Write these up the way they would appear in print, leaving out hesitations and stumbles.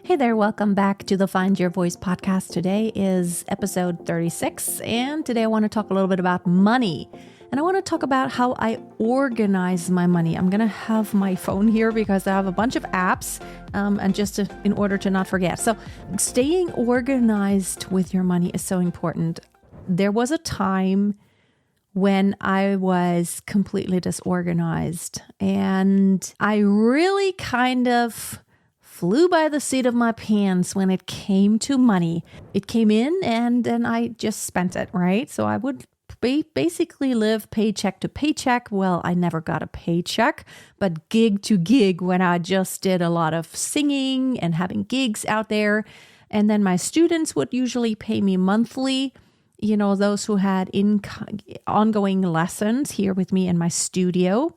Hey there, welcome back to the Find Your Voice podcast. Today is episode 36, and today I want to talk a little bit about money. And I want to talk about how I organize my money. I'm going to have my phone here because I have a bunch of apps and just in order to not forget. So staying organized with your money is so important. There was a time when I was completely disorganized and I really kind of flew by the seat of my pants when it came to money. It came in and then I just spent it, right? So I would basically live paycheck to paycheck. Well, I never got a paycheck, but gig to gig when I just did a lot of singing and having gigs out there. And then my students would usually pay me monthly. You know, those who had ongoing lessons here with me in my studio.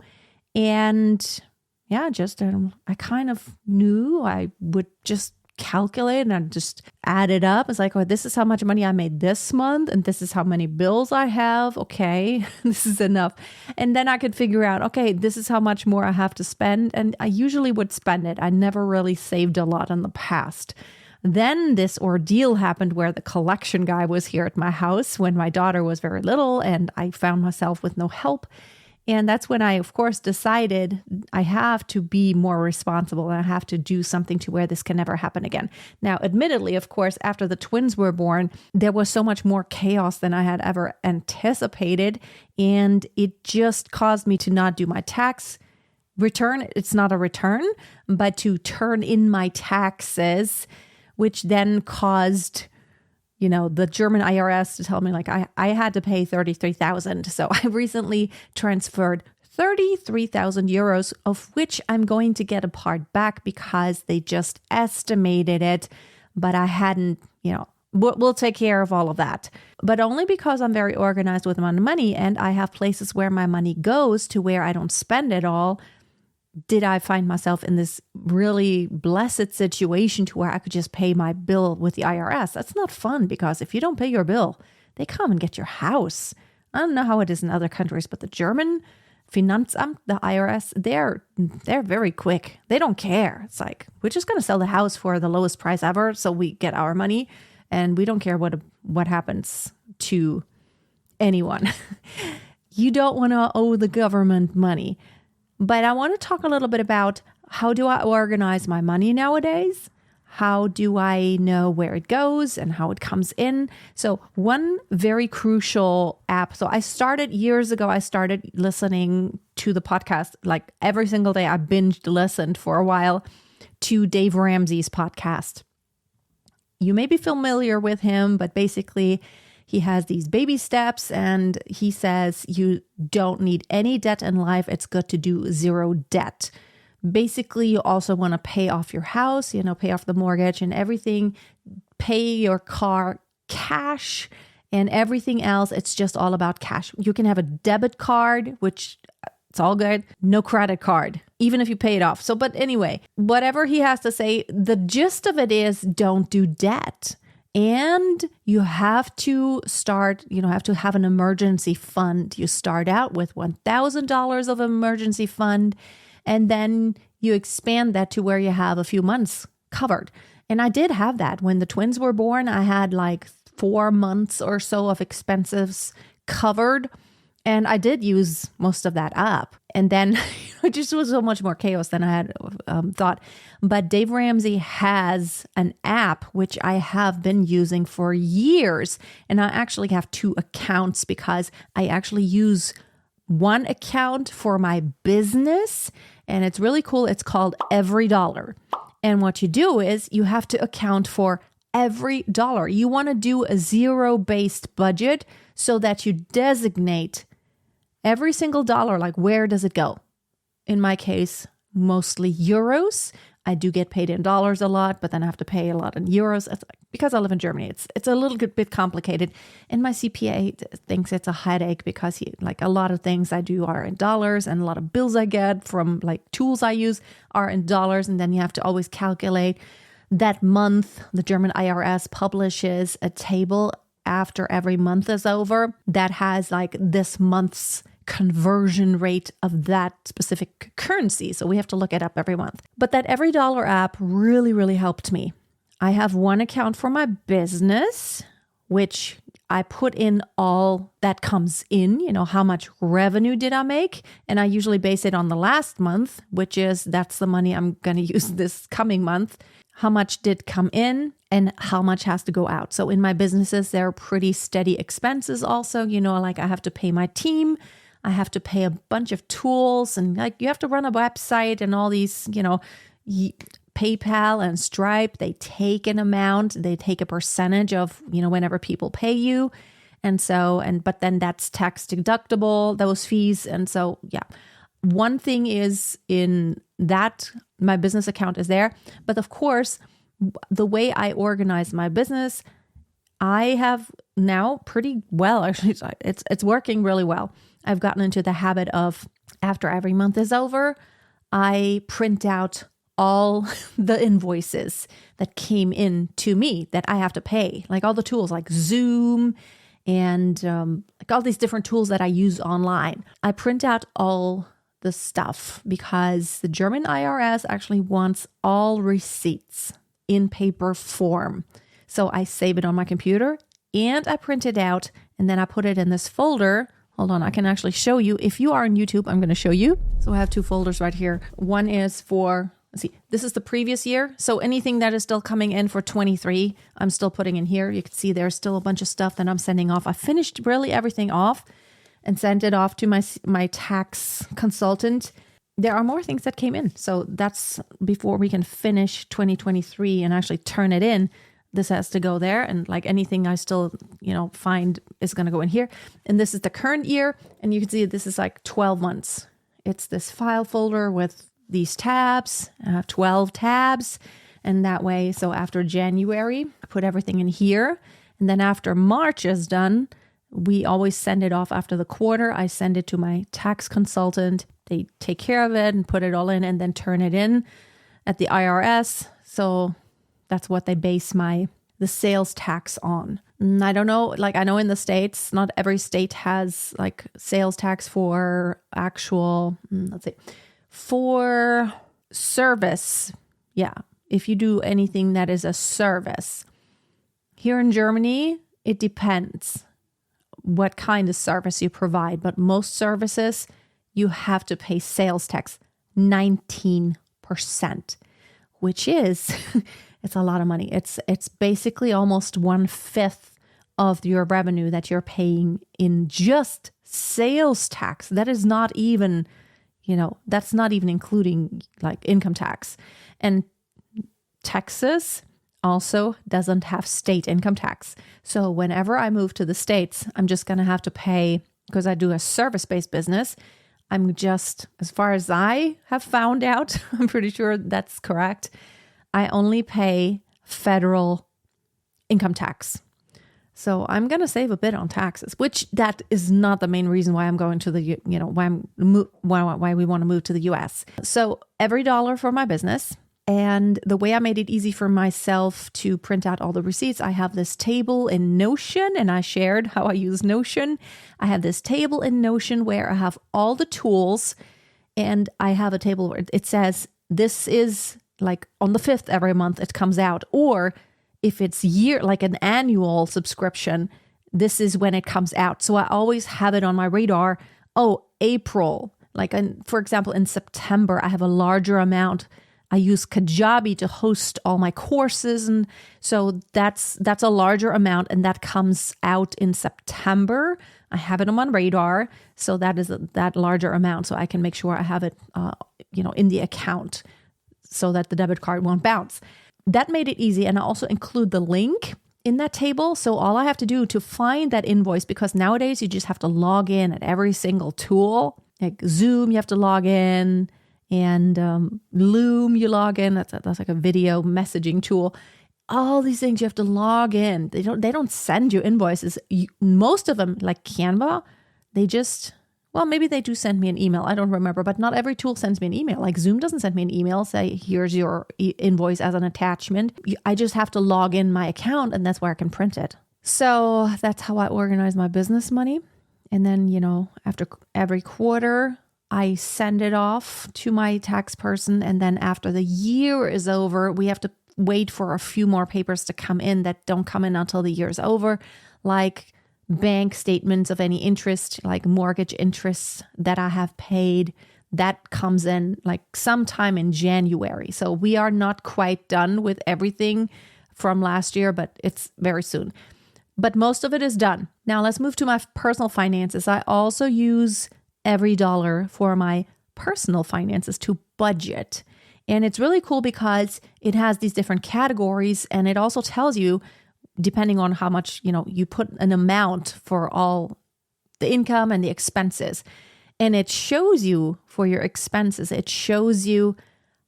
And yeah, just I kind of knew I would just calculate and I'd just add it up. It's like, oh, this is how much money I made this month and this is how many bills I have. Okay, this is enough. And then I could figure out, okay, this is how much more I have to spend. And I usually would spend it. I never really saved a lot in the past. Then this ordeal happened where the collection guy was here at my house when my daughter was very little and I found myself with no help. And that's when I, of course, decided I have to be more responsible and I have to do something to where this can never happen again. Now, admittedly, of course, after the twins were born, there was so much more chaos than I had ever anticipated. And it just caused me to not do my tax return. It's not a return, but to turn in my taxes, which then caused the German IRS to tell me like I had to pay 33,000. So I recently transferred 33,000 euros, of which I'm going to get a part back because they just estimated it, but I hadn't, we'll take care of all of that. But only because I'm very organized with my money and I have places where my money goes to where I don't spend it all, did I find myself in this really blessed situation to where I could just pay my bill with the IRS. That's not fun because if you don't pay your bill, they come and get your house. I don't know how it is in other countries, but the German Finanzamt, the IRS, they're very quick. They don't care. It's like, we're just going to sell the house for the lowest price ever so we get our money and we don't care what happens to anyone. You don't want to owe the government money. But I want to talk a little bit about how do I organize my money nowadays? How do I know where it goes and how it comes in? So one very crucial app. So years ago, I started listening to the podcast like every single day. I binged listened for a while to Dave Ramsey's podcast. You may be familiar with him, but basically he has these baby steps and he says you don't need any debt in life. It's good to do zero debt. Basically, you also want to pay off your house, pay off the mortgage and everything, pay your car cash and everything else. It's just all about cash. You can have a debit card, which it's all good. No credit card, even if you pay it off. So, but anyway, whatever he has to say, the gist of it is don't do debt. And you have to start, have to have an emergency fund. You start out with $1,000 of emergency fund, and then you expand that to where you have a few months covered. And I did have that. When the twins were born, I had like 4 months or so of expenses covered. And I did use most of that up. And then it just was so much more chaos than I had thought. But Dave Ramsey has an app, which I have been using for years. And I actually have 2 accounts because I actually use one account for my business. And it's really cool. It's called EveryDollar. And what you do is you have to account for every dollar. You want to do a zero-based budget so that you designate every single dollar, like where does it go? In my case, mostly euros. I do get paid in dollars a lot, but then I have to pay a lot in euros. Because I live in Germany, it's a little bit complicated. And my CPA thinks it's a headache because a lot of things I do are in dollars and a lot of bills I get from tools I use are in dollars. And then you have to always calculate that month. The German IRS publishes a table after every month is over that has this month's conversion rate of that specific currency. So we have to look it up every month. But that EveryDollar app really, really helped me. I have one account for my business, which I put in all that comes in, how much revenue did I make? And I usually base it on the last month, that's the money I'm going to use this coming month. How much did come in and how much has to go out. So in my businesses, there are pretty steady expenses also, like I have to pay my team. I have to pay a bunch of tools and you have to run a website and all these, PayPal and Stripe, they take an amount, they take a percentage of, whenever people pay you. But then that's tax deductible, those fees. And so, yeah, one thing is in that my business account is there. But of course, the way I organize my business, I have now pretty well, actually, it's working really well. I've gotten into the habit of after every month is over, I print out all the invoices that came in to me that I have to pay, like all the tools like Zoom and like all these different tools that I use online. I print out all the stuff because the German IRS actually wants all receipts in paper form. So I save it on my computer and I print it out and then I put it in this folder. Hold on, I can actually show you. If you are on YouTube, I'm going to show you. So I have two folders right here. One is for, let's see, this is the previous year. So anything that is still coming in for 23, I'm still putting in here. You can see there's still a bunch of stuff that I'm sending off. I finished really everything off and sent it off to my tax consultant. There are more things that came in. So that's before we can finish 2023 and actually turn it in. This has to go there. And like anything I still, find is going to go in here. And this is the current year. And you can see this is like 12 months. It's this file folder with these tabs. I have 12 tabs. And that way, so after January, I put everything in here. And then after March is done, we always send it off after the quarter. I send it to my tax consultant. They take care of it and put it all in and then turn it in at the IRS. So that's what they base the sales tax on. And I don't know, like I know in the States, not every state has like sales tax for actual, for service. Yeah. If you do anything that is a service. Here in Germany, it depends what kind of service you provide, but most services, you have to pay sales tax 19%, which is, it's a lot of money. It's basically almost 1/5 of your revenue that you're paying in just sales tax. That is not even, that's not even including like income tax. And Texas also doesn't have state income tax. So whenever I move to the States, I'm just going to have to pay, because I do a service-based business, I'm just, as far as I have found out, I'm pretty sure that's correct, I only pay federal income tax. So I'm going to save a bit on taxes, which that is not the main reason why I'm going to the, why we want to move to the US. So every dollar for my business. And the way I made it easy for myself to print out all the receipts, I have this table in Notion, and I shared how I use Notion. I have this table in Notion where I have all the tools, and I have a table where it says, this is like on the 5th every month it comes out. Or if it's like an annual subscription, this is when it comes out. So I always have it on my radar. Oh, April, for example, in September, I have a larger amount. I use Kajabi to host all my courses. And so that's a larger amount, and that comes out in September. I have it on my radar. So that is that larger amount. So I can make sure I have it, in the account so that the debit card won't bounce. That made it easy. And I also include the link in that table. So all I have to do to find that invoice, because nowadays you just have to log in at every single tool, like Zoom, you have to log in. And Loom, you log in. That's like a video messaging tool. All these things you have to log in. They don't send you invoices. Most of them, like Canva, maybe they do send me an email. I don't remember, but not every tool sends me an email. Like Zoom doesn't send me an email, say, here's your invoice as an attachment. I just have to log in my account, and that's where I can print it. So that's how I organize my business money. And then, after every quarter, I send it off to my tax person. And then after the year is over, we have to wait for a few more papers to come in that don't come in until the year's over, like bank statements of any interest, like mortgage interests that I have paid. That comes in like sometime in January. So we are not quite done with everything from last year, but it's very soon. But most of it is done. Now let's move to my personal finances. I also use every dollar for my personal finances to budget. And it's really cool because it has these different categories, and it also tells you, depending on how much, you put an amount for all the income and the expenses. And it shows you for your expenses, it shows you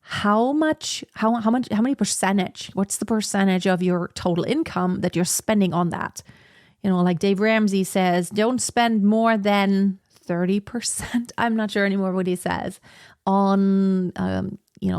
how many percentage, what's the percentage of your total income that you're spending on that. Like Dave Ramsey says, don't spend more than 30%. I'm not sure anymore what he says on,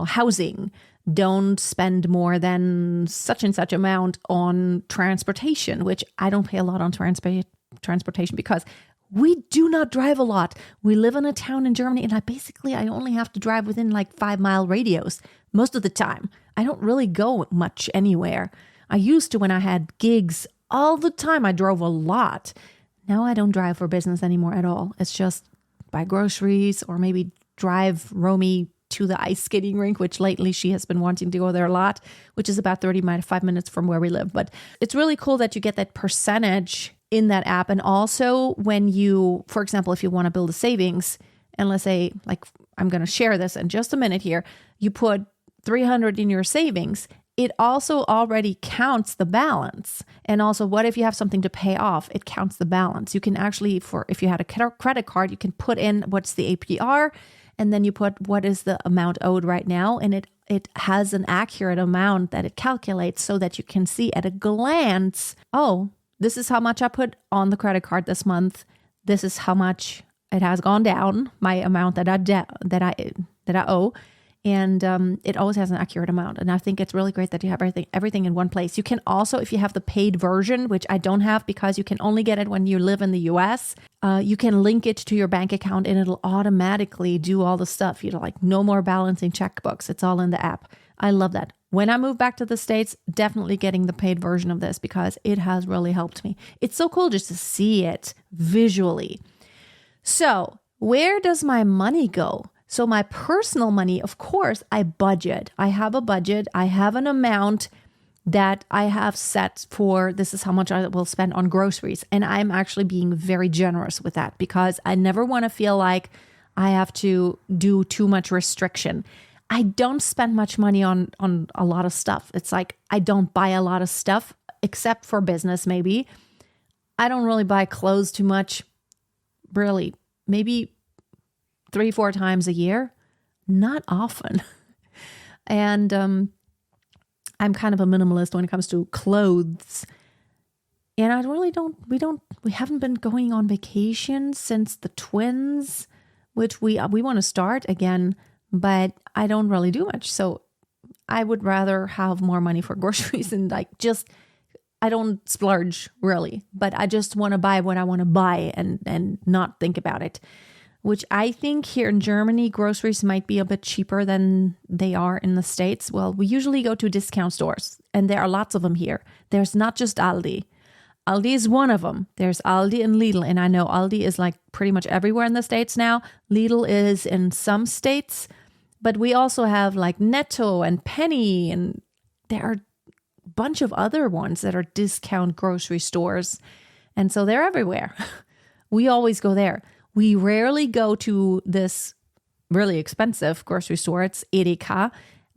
housing. Don't spend more than such and such amount on transportation, which I don't pay a lot on transportation because we do not drive a lot. We live in a town in Germany, and I only have to drive within like 5-mile radius most of the time. I don't really go much anywhere. I used to when I had gigs all the time. I drove a lot. Now I don't drive for business anymore at all. It's just buy groceries or maybe drive Romy to the ice skating rink, which lately she has been wanting to go there a lot, which is about 35 minutes from where we live. But it's really cool that you get that percentage in that app. And also when you, for example, if you want to build a savings, and let's say, like, I'm going to share this in just a minute here, you put 300 in your savings, it also already counts the balance. And also, what if you have something to pay off? It counts the balance. You can actually, if you had a credit card, you can put in what's the APR, and then you put what is the amount owed right now. And it has an accurate amount that it calculates so that you can see at a glance, oh, this is how much I put on the credit card this month. This is how much it has gone down, my amount that I owe. And it always has an accurate amount. And I think it's really great that you have everything in one place. You can also, if you have the paid version, which I don't have because you can only get it when you live in the US, you can link it to your bank account and it'll automatically do all the stuff. Like no more balancing checkbooks. It's all in the app. I love that. When I move back to the States, definitely getting the paid version of this because it has really helped me. It's so cool just to see it visually. So where does my money go? So my personal money, of course, I budget. I have a budget. I have an amount that I have set for this is how much I will spend on groceries. And I'm actually being very generous with that because I never want to feel like I have to do too much restriction. I don't spend much money on a lot of stuff. It's like I don't buy a lot of stuff except for business maybe. I don't really buy clothes too much. Really, maybe 3-4 times a year, not often. And I'm kind of a minimalist when it comes to clothes. And we haven't been going on vacation since the twins, which we want to start again, but I don't really do much. So I would rather have more money for groceries and I don't splurge really, but I just want to buy what I want to buy and not think about it. Which I think here in Germany, groceries might be a bit cheaper than they are in the States. Well, we usually go to discount stores, and there are lots of them here. There's not just Aldi. Aldi is one of them. There's Aldi and Lidl, and I know Aldi is like pretty much everywhere in the States now. Lidl is in some states, but we also have like Netto and Penny, and there are a bunch of other ones that are discount grocery stores, and so they're everywhere. We always go there. We rarely go to this really expensive grocery store. It's Edeka,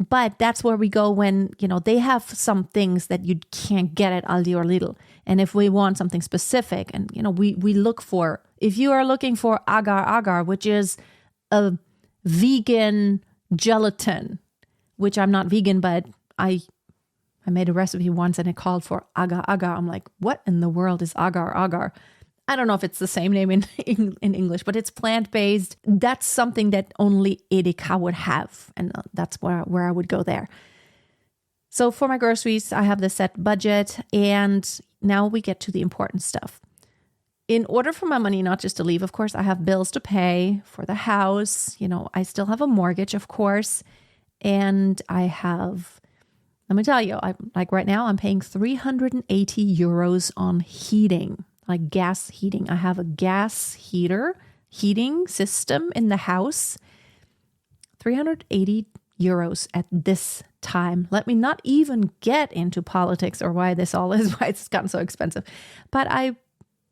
but that's where we go when, they have some things that you can't get at Aldi or Lidl. And if we want something specific and, we look for, if you are looking for agar agar, which is a vegan gelatin, which I'm not vegan, but I made a recipe once and it called for agar agar. I'm like, what in the world is agar agar? I don't know if it's the same name in English, but it's plant-based. That's something that only Edeka would have. And that's where I would go there. So for my groceries, I have the set budget. And now we get to the important stuff. In order for my money not just to leave, of course, I have bills to pay for the house. I still have a mortgage, of course. And I have Let me tell you, right now I'm paying 380 euros on heating, like gas heating. I have a gas heating system in the house. 380 euros at this time. Let me not even get into politics or why this all is, why it's gotten so expensive. But I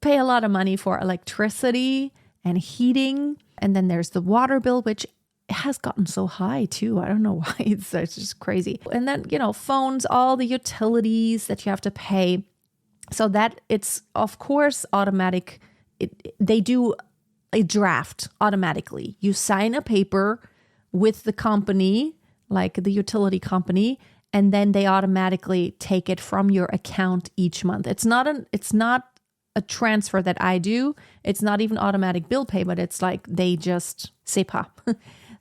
pay a lot of money for electricity and heating. And then there's the water bill, which has gotten so high too. I don't know why. It's just crazy. And then, phones, all the utilities that you have to pay. So that it's, of course, automatic. They do a draft automatically. You sign a paper with the company, like the utility company, and then they automatically take it from your account each month. It's not a transfer that I do. It's not even automatic bill pay, but it's like they just SEPA.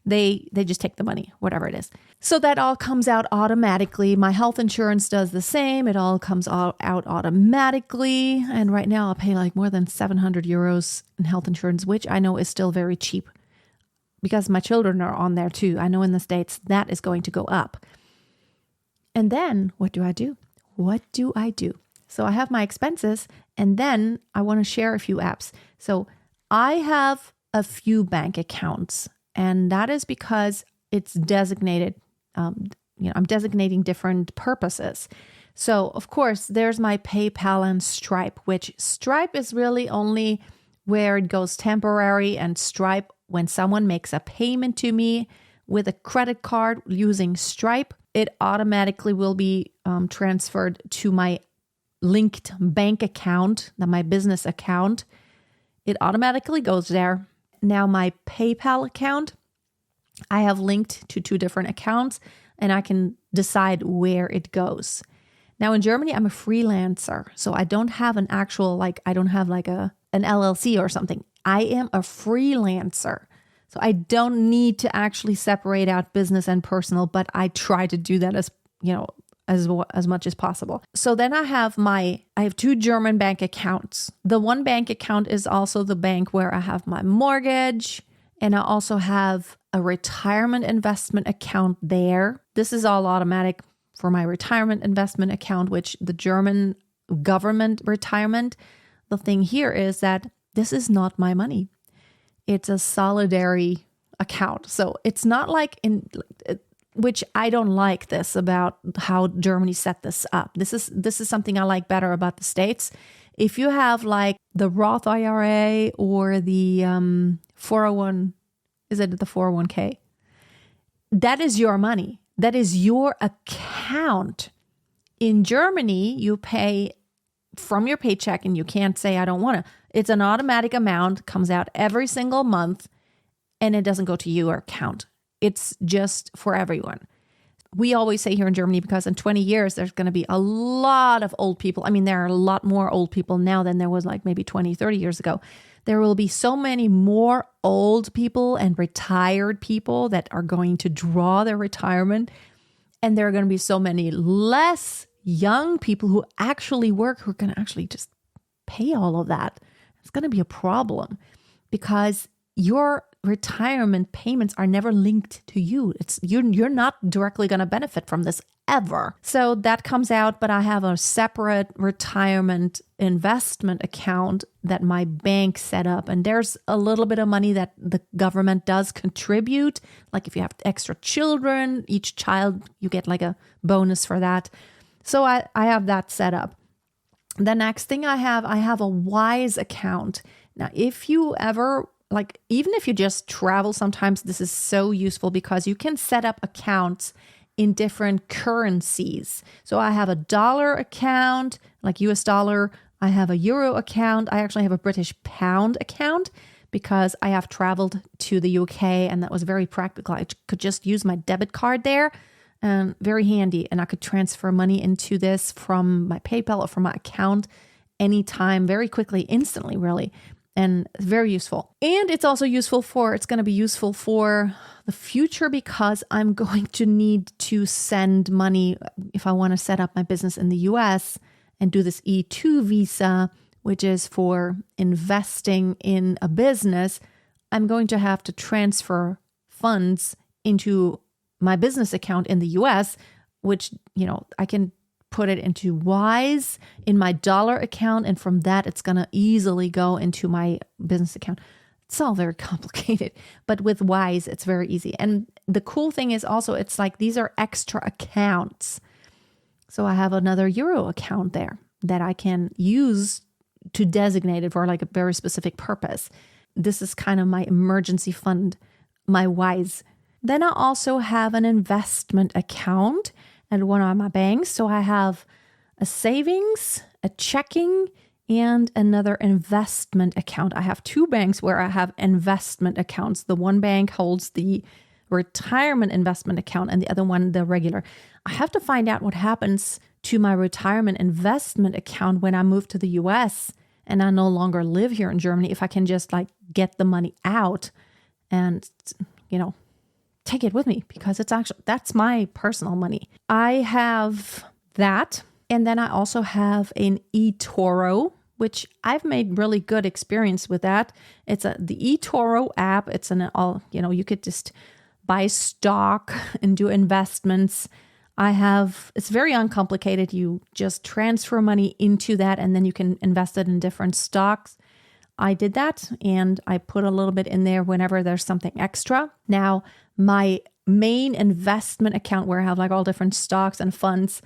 They just take the money, whatever it is. So that all comes out automatically. My health insurance does the same. It all comes out automatically. And right now I'll pay like more than 700 euros in health insurance, which I know is still very cheap because my children are on there too. I know in the States that is going to go up. And then what do I do? So I have my expenses, and then I want to share a few apps. So I have a few bank accounts, and that is because it's designated. I'm designating different purposes. So of course, there's my PayPal and Stripe, which Stripe is really only where it goes temporary, and Stripe, when someone makes a payment to me with a credit card using Stripe, it automatically will be transferred to my linked bank account, my business account. It automatically goes there. Now my PayPal account, I have linked to 2 different accounts, and I can decide where it goes. Now in Germany, I'm a freelancer, so I don't have an actual, I don't have an LLC or something. I am a freelancer. So I don't need to actually separate out business and personal, but I try to do that as much as possible. So then I have 2 German bank accounts. The one bank account is also the bank where I have my mortgage, and I also have a retirement investment account there. This is all automatic for my retirement investment account, which the German government retirement. The thing here is that this is not my money. It's a solidary account. So it's not like which I don't like this about how Germany set this up. This is something I like better about the States. If you have like the Roth IRA or the 401, is it the 401k? That is your money. That is your account. In Germany, you pay from your paycheck, and you can't say, I don't want to. It's an automatic amount, comes out every single month, and it doesn't go to your account. It's just for everyone. We always say here in Germany, because in 20 years, there's going to be a lot of old people. I mean, there are a lot more old people now than there was like maybe 20, 30 years ago. There will be so many more old people and retired people that are going to draw their retirement. And there are going to be so many less young people who actually work, who are going to actually just pay all of that. It's going to be a problem because your retirement payments are never linked to you. You're not directly going to benefit from this ever. So that comes out, but I have a separate retirement investment account that my bank set up. And there's a little bit of money that the government does contribute. Like if you have extra children, each child, you get like a bonus for that. So I have that set up. The next thing I have a Wise account. Now, if you ever, even if you just travel, sometimes this is so useful because you can set up accounts in different currencies. So I have a dollar account, like US dollar. I have a euro account. I actually have a British pound account because I have traveled to the UK, and that was very practical. I could just use my debit card there. Very handy. And I could transfer money into this from my PayPal or from my account anytime, very quickly, instantly, really. And very useful. And it's also it's going to be useful for the future because I'm going to need to send money if I want to set up my business in the US and do this E2 visa, which is for investing in a business. I'm going to have to transfer funds into my business account in the US which, I can put it into Wise in my dollar account. And from that, it's going to easily go into my business account. It's all very complicated, but with Wise, it's very easy. And the cool thing is also, it's like these are extra accounts. So I have another Euro account there that I can use to designate it for like a very specific purpose. This is kind of my emergency fund, my Wise. Then I also have an investment account at one of my banks. So I have a savings, a checking, and another investment account. I have two banks where I have investment accounts. The one bank holds the retirement investment account and the other one, the regular. I have to find out what happens to my retirement investment account when I move to the US and I no longer live here in Germany, if I can just like get the money out and, take it with me, because that's my personal money. I have that. And then I also have an eToro, which I've made really good experience with that. It's the eToro app. It's you could just buy stock and do investments. It's very uncomplicated. You just transfer money into that and then you can invest it in different stocks. I did that and I put a little bit in there whenever there's something extra. Now, my main investment account where I have like all different stocks and funds,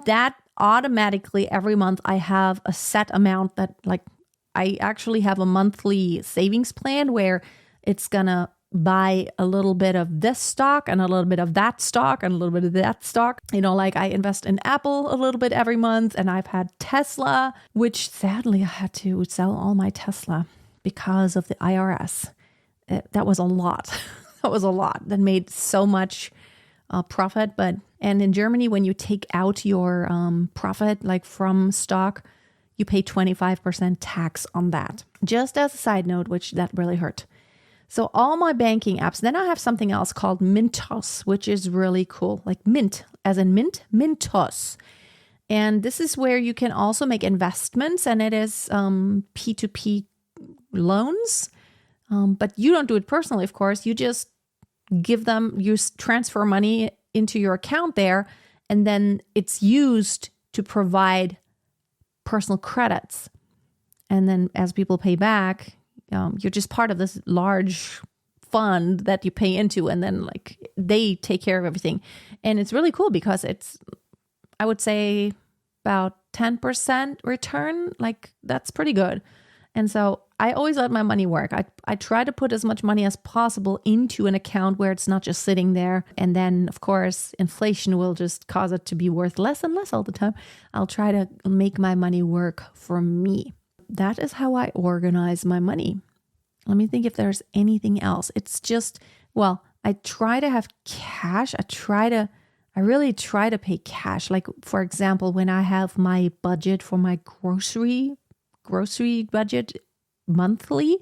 that automatically every month I have a set amount that like I actually have a monthly savings plan where it's gonna buy a little bit of this stock and a little bit of that stock and a little bit of that stock. Like I invest in Apple a little bit every month, and I've had Tesla, which sadly I had to sell all my Tesla because of the IRS. That was a lot. That was a lot. That made so much profit. And in Germany, when you take out your profit, like from stock, you pay 25% tax on that. Just as a side note, which that really hurt. So all my banking apps, then I have something else called Mintos, which is really cool. Like mint, as in mint, Mintos. And this is where you can also make investments, and it is P2P loans. But you don't do it personally, of course. You just you transfer money into your account there, and then it's used to provide personal credits. And then as people pay back, you're just part of this large fund that you pay into, and then like they take care of everything. And it's really cool because it's, I would say, about 10% return. Like that's pretty good. And so I always let my money work. I try to put as much money as possible into an account where it's not just sitting there. And then, of course, inflation will just cause it to be worth less and less all the time. I'll try to make my money work for me. That is how I organize my money. Let me think if there's anything else. It's just, I try to have cash. I really try to pay cash. Like, for example, when I have my budget for my grocery budget monthly,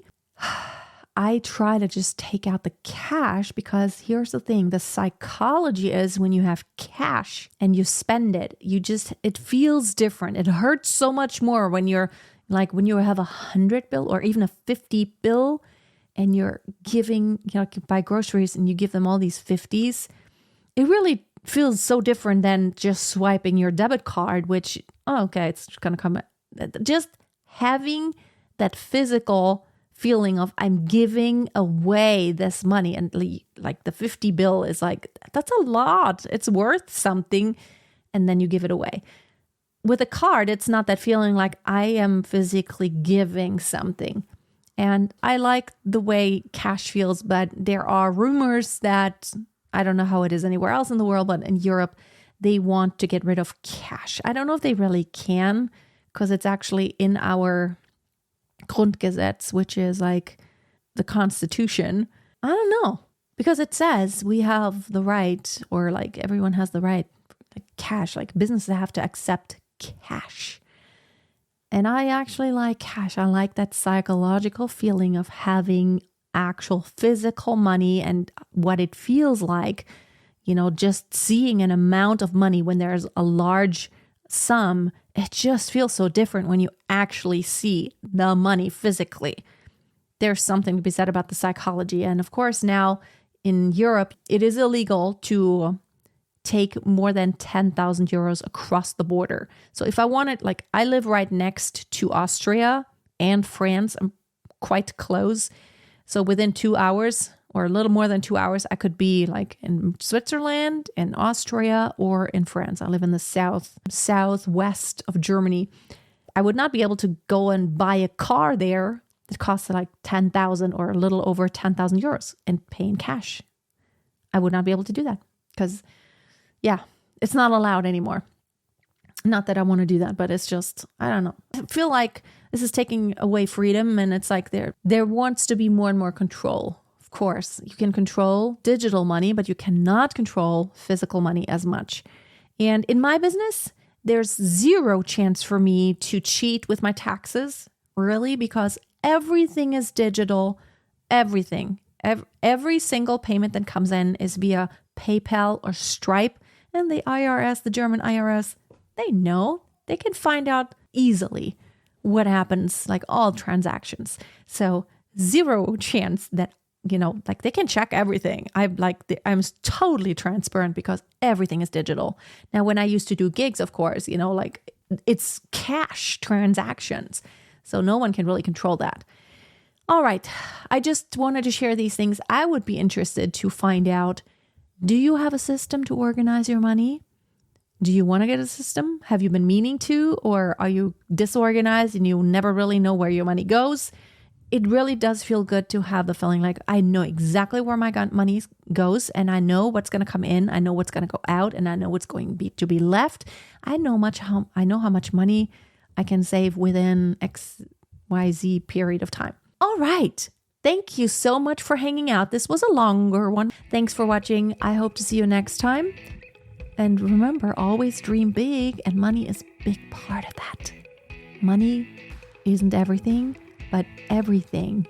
I try to just take out the cash, because here's the thing. The psychology is when you have cash and you spend it, it feels different. It hurts so much more when you have 100 bill or even a 50 bill and you're giving, you buy groceries and you give them all these 50s. It really feels so different than just swiping your debit card, which, it's going to come. Just having that physical feeling of I'm giving away this money, and like the 50 bill is like, that's a lot. It's worth something. And then you give it away. With a card, it's not that feeling like I am physically giving something. And I like the way cash feels, but there are rumors that, I don't know how it is anywhere else in the world, but in Europe, they want to get rid of cash. I don't know if they really can, because it's actually in our Grundgesetz, which is like the Constitution. I don't know, because it says we have the right, or like everyone has the right, like cash, like businesses have to accept cash. And I actually like cash. I like that psychological feeling of having actual physical money and what it feels like, just seeing an amount of money when there's a large sum. It just feels so different when you actually see the money physically. There's something to be said about the psychology. And of course, now in Europe, it is illegal to take more than 10,000 euros across the border. So if I wanted, like, I live right next to Austria and France. I'm quite close. So within 2 hours or a little more than 2 hours, I could be like in Switzerland, in Austria, or in France. I live in the southwest of Germany. I would not be able to go and buy a car there that costs like 10,000 or a little over 10,000 euros and pay in cash. I would not be able to do that because, yeah, it's not allowed anymore. Not that I want to do that, but it's just, I don't know. I feel like this is taking away freedom, and it's like there wants to be more and more control. Of course, you can control digital money, but you cannot control physical money as much. And in my business, there's zero chance for me to cheat with my taxes, really, because everything is digital. Everything. Every single payment that comes in is via PayPal or Stripe. And the IRS, the German IRS, they know. They can find out easily what happens, like all transactions. So zero chance that, like they can check everything. I'm totally transparent because everything is digital. Now, when I used to do gigs, of course, like it's cash transactions. So no one can really control that. All right. I just wanted to share these things. I would be interested to find out, do you have a system to organize your money? Do you want to get a system? Have you been meaning to, or are you disorganized and you never really know where your money goes? It really does feel good to have the feeling like I know exactly where my money goes, and I know what's going to come in, I know what's going to go out, and I know what's going to be left. I know how much money I can save within XYZ period of time. All right. Thank you so much for hanging out. This was a longer one. Thanks for watching. I hope to see you next time. And remember, always dream big, and money is a big part of that. Money isn't everything, but everything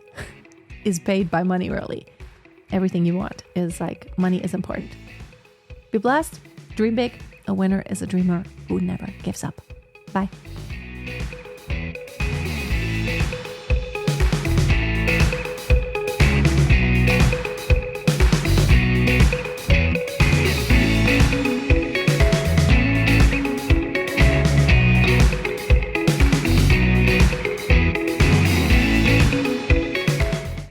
is paid by money, really. Everything you want is like, money is important. Be blessed, dream big. A winner is a dreamer who never gives up. Bye.